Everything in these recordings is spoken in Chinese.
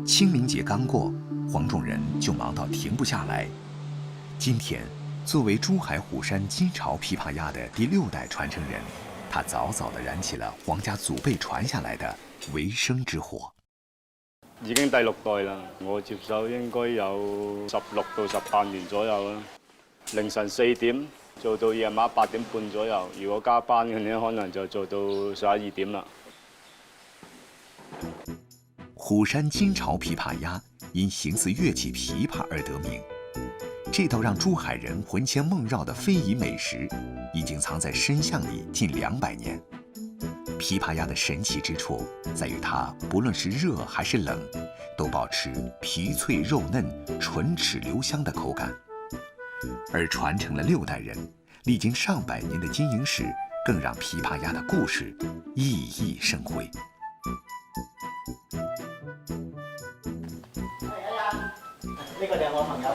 清明节刚过，黄种人就忙到停不下来。今天，作为珠海虎山金巢琵琶鸭的第6代传承人，他早早地燃起了皇家祖辈传下来的维生之火。已經第6代啦，我接手應該有16到18年左右啦。凌晨4點做到夜晚8點半左右，如果加班嘅呢，可能就做到11、2點啦。虎山金巢琵琶鸭因形似乐器琵琶而得名。这道让珠海人魂牵梦绕的非遗美食，已经藏在深巷里近200年。琵琶鸭的神奇之处在于它不论是热还是冷，都保持皮脆肉嫩、唇齿留香的口感。而传承了6代人，历经上百年的经营史，更让琵琶鸭的故事熠熠生辉。呢個就係我朋友，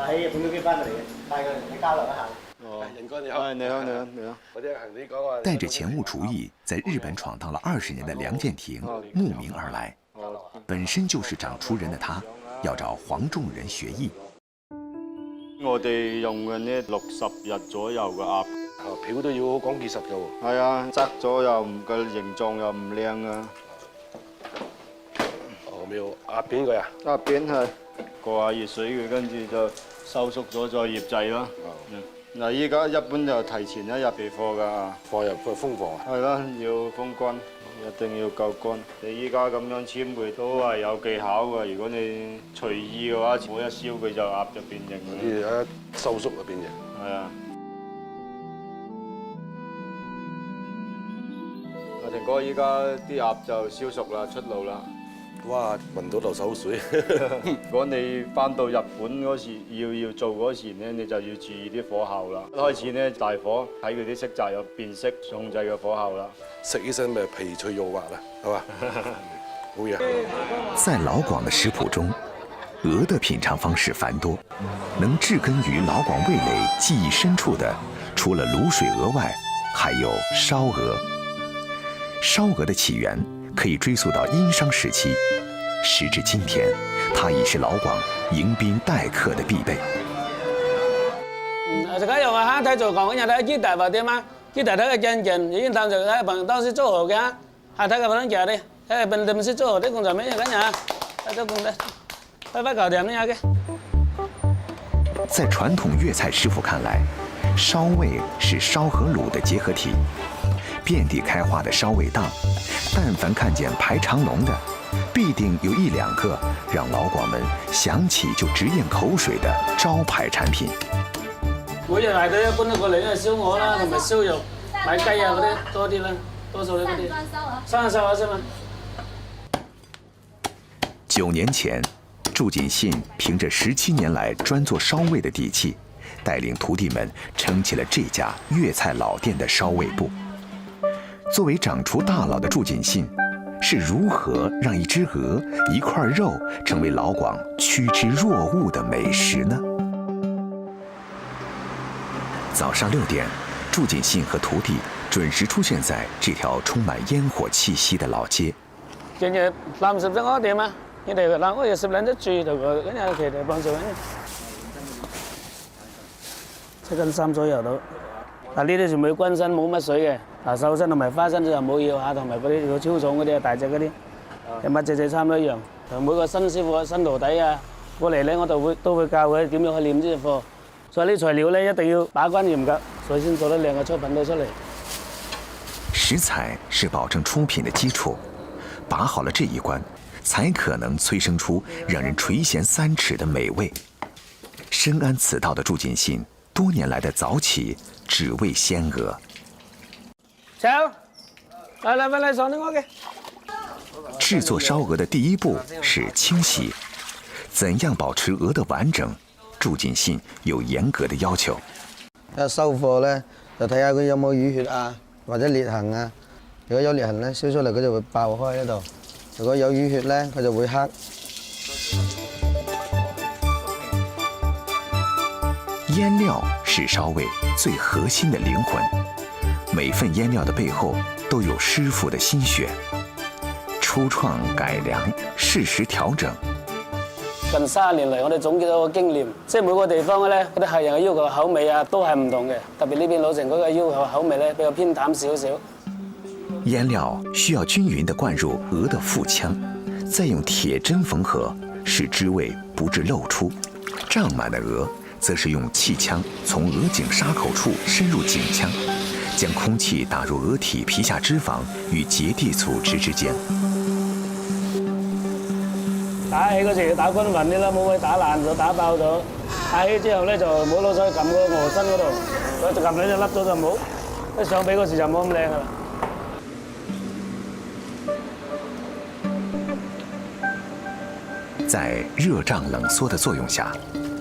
喺日本嗰邊翻嚟嘅，帶佢嚟交流一下。仁哥你好，你好，你好，你好。我聽你講話。帶着前務廚藝在日本闖蕩了20年的梁建廷慕名而來，本身就是掌廚人的他，要找黃種人學藝。我哋用嘅呢60日左右嘅鴨，漂都要好講結實嘅喎。係啊，側咗又唔個形狀又唔靚啊。哦，咪要壓扁佢啊？壓扁係過下熱水佢，跟住就收縮咗再醃製咯。嗱，依家一般就提前1日備貨㗎，放入去封房啊？係啦，要封乾，一定要夠乾。你依家咁樣纖梅都係有技巧㗎，如果你隨意嘅話，每一燒佢就鴨就變形㗎。呢一收縮就變形。係啊。阿霆哥，依家啲鴨就燒熟啦，出爐啦。哇！聞到流手水。如果你翻到日本嗰時要做嗰時咧，你就要注意啲火候啦。一開始咧大火睇佢啲色澤有變色，控制個火候啦。食起身咪皮脆肉滑啦，係嘛？好嘢。在老廣的食譜中，鵝的品嘗方式繁多，能植根於老廣味蕾記憶深處的，除了滷水鵝外，還有燒鵝。燒鵝的起源可以追溯到殷商時期，時至今天，它已是老廣迎賓待客的必備。這個用蝦睇做講嘅人睇幾大或點啊？幾大睇個真正已經探就睇bằng當時做好嘅，係睇個bằng giờ đi，睇bình thường做好啲工作咩嘢緊呀？睇做工的，快搞掂呢嘅。在傳統粵菜師傅看來，燒味是燒和滷的結合體。遍地開花的燒味檔，但凡看見排長龍的，必定有1、2個讓老廣們想起就直咽口水的招牌產品。每日嚟到一般都過嚟因為燒鵝啦，同埋燒肉、買雞啊嗰啲多啲啦，多數呢嗰啲。生燒啊是嗎？9年前，祝錦信憑着17年來專做燒味的底氣，帶領徒弟們撐起了這家粵菜老店的燒味部。作為掌廚大佬的祝錦信，是如何讓一隻鵝、一塊肉成為老廣趨之若鶩的美食呢？早上6點，祝錦信和徒弟準時出現在這條充滿煙火氣息的老街。今日30隻點啊？你哋嗱，我10兩隻豬同個，跟住其實幫手緊，7斤3左右到。嗱，呢啲全部乾身冇乜水嘅，嗱瘦身同埋花身就冇要嚇，同埋嗰啲超重嗰啲啊大隻嗰啲，一乜隻差唔多一樣。同每個新師傅、新徒弟啊過嚟咧，我都會教佢點樣去練呢隻貨。所以啲材料咧一定要把關嚴格，所以先做得靚嘅出品到出嚟。食材是保證出品的基礎，把好了這一關，才可能催生出讓人垂涎3尺的美味。深谙此道的祝錦信，多年來的早起只為鮮鵝。走，來上啲我嘅。製作燒鵝的第一步是清洗，怎樣保持鵝的完整？祝錦信有嚴格的要求。收貨咧就睇下佢有冇淤血啊，或者裂痕啊。如果有裂痕咧，燒出嚟佢就會爆開喺度；如果有淤血咧，佢就會黑。醃料是燒味最核心的靈魂，每份醃料的背後都有師傅的心血。初創改良，適時調整。近30年嚟，我哋總結咗個經驗，即係每個地方嘅咧，嗰啲客人嘅要求口味啊，都係唔同嘅。特別呢邊老城區嘅要求口味咧，比較偏淡少少。腌料需要均匀地灌入鹅的腹腔，再用鐵針縫合，使汁味不致漏出。脹滿的鵝，則是用氣槍從鵝頸沙口處深入頸腔，將空氣打入鵝體皮下脂肪與結締組織之間。打氣嗰時要打均勻啲啦，冇會打爛咗、打爆咗。打氣之後咧就唔好攞手去撳個鵝身嗰度，佢就撳你就甩咗就冇。一上髀嗰時就冇咁靚噶啦。在熱脹冷縮的作用下，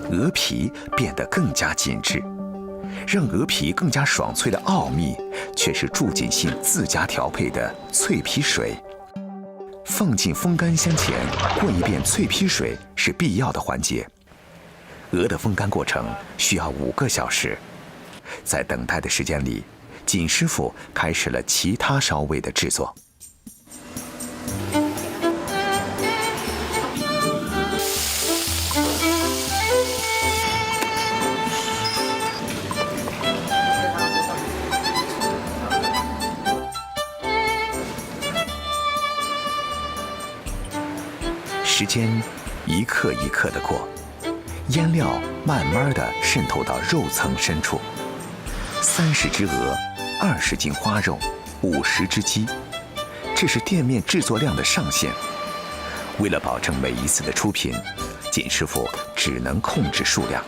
鵝皮變得更加緊緻。讓鵝皮更加爽脆的奧秘，卻是祝錦信自家調配的脆皮水。放進風乾箱前，過一遍脆皮水是必要的環節。鵝的風乾過程需要5個小時，在等待的時間裡，錦師傅開始了其他燒味的製作。時間一刻一刻的過，醃料慢慢的滲透到肉層深處。30隻鵝，20斤花肉，50隻雞，這是店面製作量的上限。為了保證每一次的出品，錦師傅只能控制數量。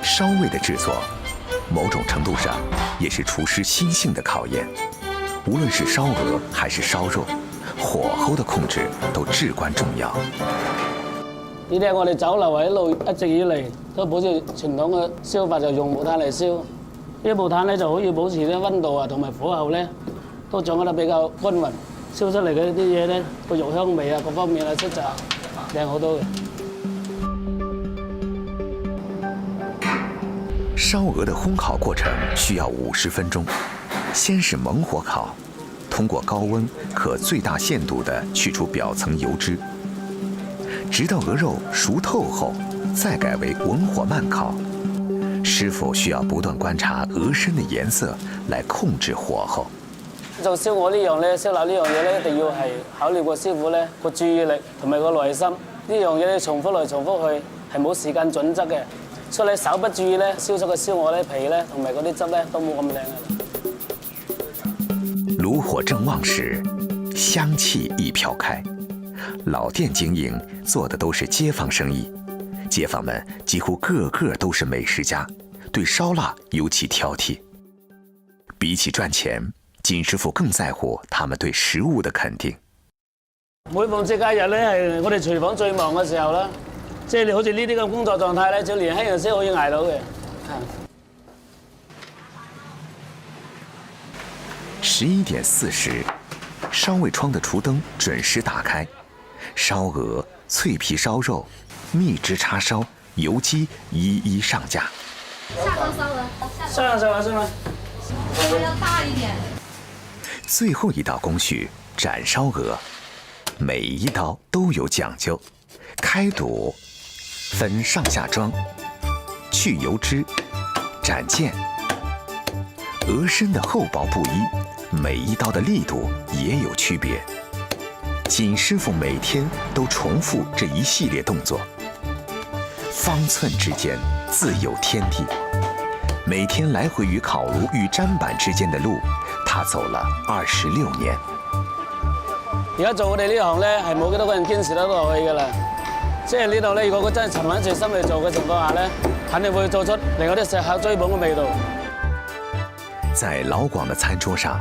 燒味的製作，某種程度上也是廚師心性的考驗。無論是燒鵝還是燒肉，火候的控制都至關重要。呢啲係我哋酒樓一直以嚟都保持傳統嘅燒法，就用木炭嚟燒。呢啲木炭咧就可以保持啲溫度啊同埋火候咧都掌握得比較均勻，燒出嚟嘅啲嘢咧個肉香味啊各方面啊色澤靚好多嘅。燒鵝的烘烤過程需要50分鐘，先是猛火烤，通過高溫可最大限度地去除表層油脂，直到鵝肉熟透後，再改為文火慢烤。師傅需要不斷觀察鵝身的顏色來控制火候。做燒鵝呢樣咧，燒臘呢樣嘢咧，一定要係考慮個師傅咧個注意力同埋個耐心。呢樣嘢咧重複來重複去，係冇時間準則嘅。所以你稍不注意咧，燒出個燒鵝咧皮咧同埋嗰啲汁咧都冇咁靚嘅。爐火正旺時，香氣一飄開。老店經營做的都是街坊生意，街坊們幾乎個個都是美食家，對燒臘尤其挑剔。比起賺錢，錦師傅更在乎他們對食物的肯定。每逢節假日咧係我哋廚房最忙嘅時候啦，即係你好似呢啲咁工作狀態咧，只有年輕人先可以捱到嘅。11點40，燒味窗的廚燈準時打開，燒鵝、脆皮燒肉、蜜汁叉燒、油雞一一上架。下方燒鵝，上是嗎？燒要大一點。最後一道工序斬燒鵝，每一刀都有講究，開肚、分上下裝、去油脂、斬件。鵝身的厚薄不一，每一刀的力度也有區別。錦師傅每天都重複這一系列動作，方寸之間自有天地。每天來回於烤爐與砧板之間的路，他走了26年。而家做我哋呢行咧，係冇幾多個人堅持得落去㗎啦。即係呢度咧，如果佢真係沉穩住心嚟做嘅情況下咧，肯定會做出令我啲食客追捧嘅味道。在老廣的餐桌上，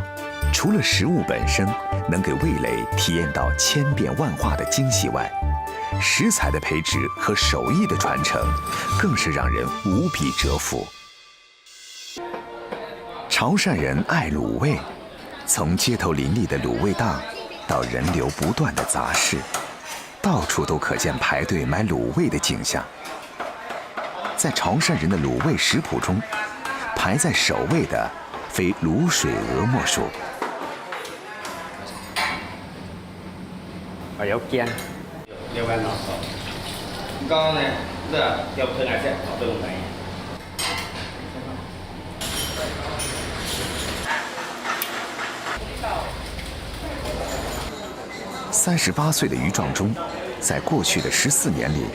除了食物本身能給味蕾體驗到千變萬化的驚喜外，食材的培植和手藝的傳承，更是讓人無比折服。潮汕人愛滷味，從街頭林立的滷味檔到人流不斷的雜市，到處都可見排隊買滷味的景象。在潮汕人的滷味食譜中，排在首位的非滷水鵝莫屬。我有驚。有間落數，剛呢，即係有佢顏色落到嚟。38岁的于壮中，在过去的14年里，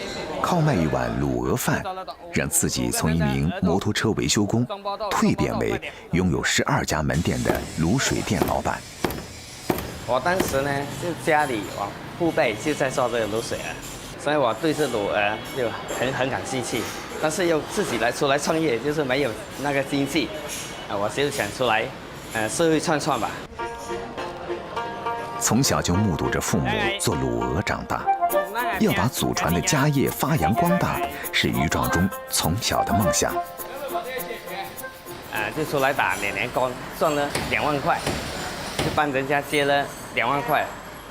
靠卖一碗卤鹅饭，让自己从一名摩托车维修工蜕变为拥有12家门店的卤水店老板。我当时呢，就家里我父辈就在做这个卤水鹅，所以我对这卤鹅就很感兴趣。但是又自己出来创业，就是没有那个经济，我就想出来，社会创吧。从小就目睹着父母做卤鹅长大，要把祖传的家业发扬光大，是于壮中从小的梦想。就出来打2年工，赚了2万块，就帮人家接了2万块，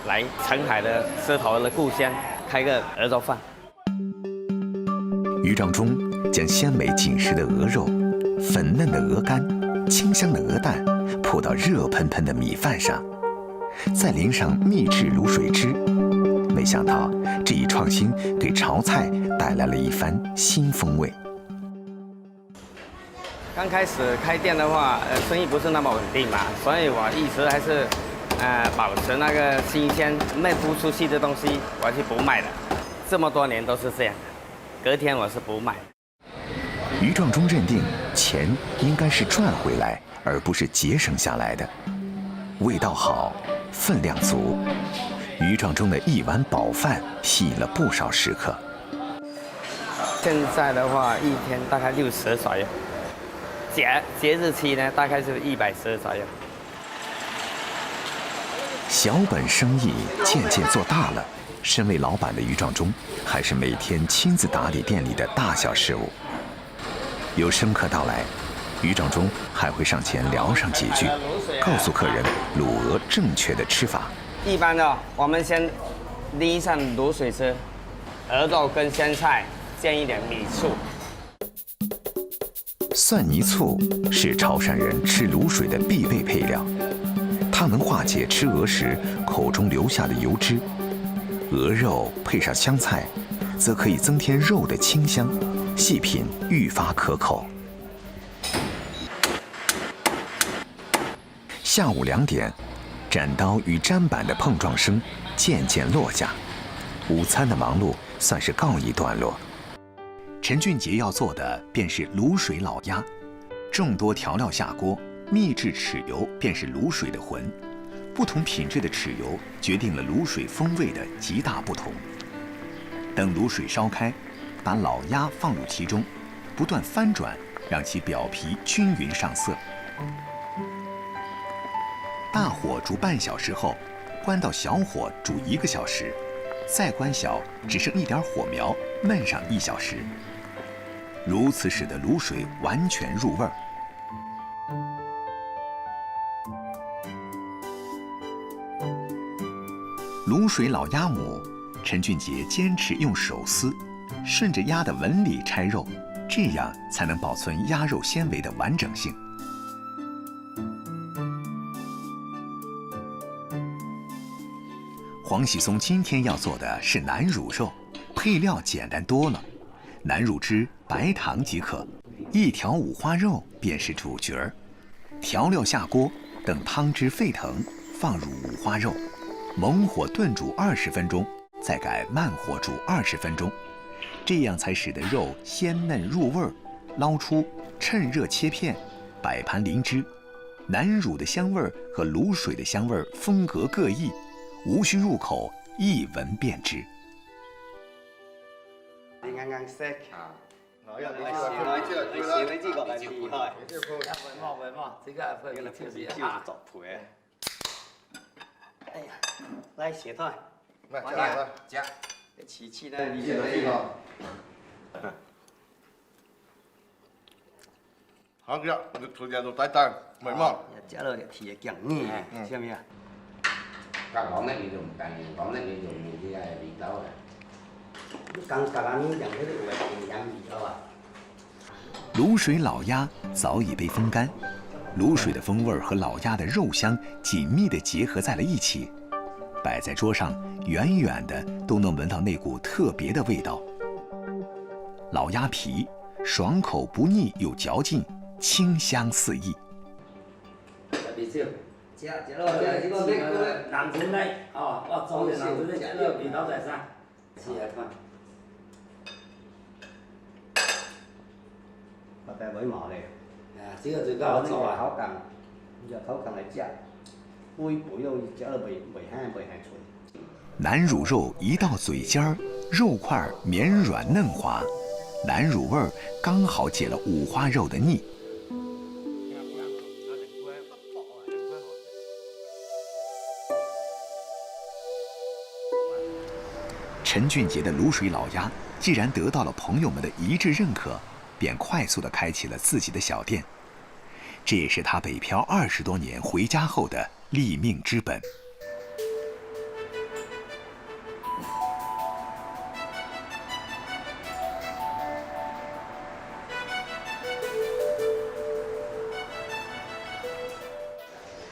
来澄海的狮头的故乡开个鹅肉饭。于壮中将鲜美紧实的鹅肉、粉嫩的鹅肝、清香的鹅蛋铺到热喷喷的米饭上，再淋上秘制卤水汁。没想到这一创新给潮菜带来了一番新风味。刚开始开店的话，生意不是那么稳定嘛，所以我一直还是保持那个新鲜卖不出去的东西，我是不卖的。这么多年都是这样的，隔天我是不卖的。于壮中认定，钱应该是赚回来，而不是节省下来的。味道好，分量足，于壮中的一碗饱饭吸引了不少食客。现在的话，一天大概60左右，节日期呢，大概是110左右。小本生意渐渐做大了，身为老板的于壮中，还是每天亲自打理店里的大小事务。有生客到来，于壮中还会上前聊上几句，告诉客人卤鹅正确的吃法。一般的，我们先淋上卤水汁，鹅肉跟香菜，加一点米醋。蒜泥醋是潮汕人吃卤水的必备配料，它能化解吃鹅时口中留下的油脂。鹅肉配上香菜，则可以增添肉的清香，细品愈发可口。下午2点，斩刀与砧板的碰撞声渐渐落下，午餐的忙碌算是告一段落。陈俊杰要做的便是卤水老鸭，众多调料下锅，秘制豉油便是卤水的魂。不同品质的豉油决定了卤水风味的极大不同。等卤水烧开，把老鸭放入其中，不断翻转，让其表皮均匀上色。大火煮半小时后，关到小火煮1个小时，再关小，只剩一点火苗，焖上1小时。如此使得卤水完全入味儿。卤水老鸭母，陈俊杰坚持用手撕，顺着鸭的纹理拆肉，这样才能保存鸭肉纤维的完整性。黄喜松今天要做的是南乳肉，配料简单多了，南乳汁、白糖即可，1条五花肉便是主角儿。调料下锅，等汤汁沸腾，放入五花肉，猛火炖煮20分钟，再改慢火煮20分钟，这样才使得肉鲜嫩入味儿。捞出，趁热切片，摆盘淋汁。南乳的香味儿和卤水的香味儿风格各异，无需入口，一闻便知。你啱啱識我有你知個係厲害，這個係佢嘅就是作陪。哎呀，來斜台，來夾，起起呢？你先來一個。好嘅，你推薦到底單，咪嘛？夾到條鐵嘅硬呢，知唔知啊？講咧，你就唔cần講咧，你dùng cái này bị đâu rồi. Càng cả là những cái điều này thì ăn gì đâu à? 卤水老鸭早已被风干，卤水的风味和老鸭的肉香紧密地结合在了一起。摆在桌上，远远的都能闻到那股特别的味道。老鸭皮爽口不腻又嚼劲，清香四溢。别少，食落这个南村内哦，我做的南村内食了味道在啥？试下看。我带尾毛咧。这个最够做啊。口感，用口感来食，微薄又食了袂脆。南乳肉一到嘴尖儿，肉块绵软嫩滑，南乳味儿刚好解了五花肉的腻。陈俊杰的卤水老鸭既然得到了朋友们的一致认可，便快速地开启了自己的小店。这也是他北漂20多年回家后的立命之本。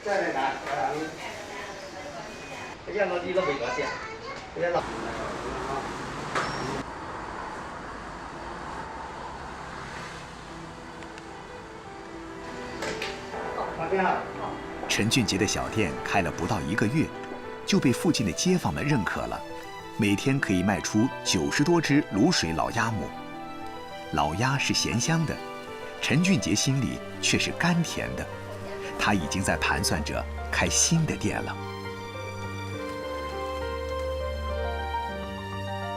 再来拿，这样东西都袂多食，这老。陈俊杰的小店开了不到1个月，就被附近的街坊们认可了，每天可以卖出90多只卤水老鸭母。老鸭是咸香的，陈俊杰心里却是甘甜的，他已经在盘算着开新的店了。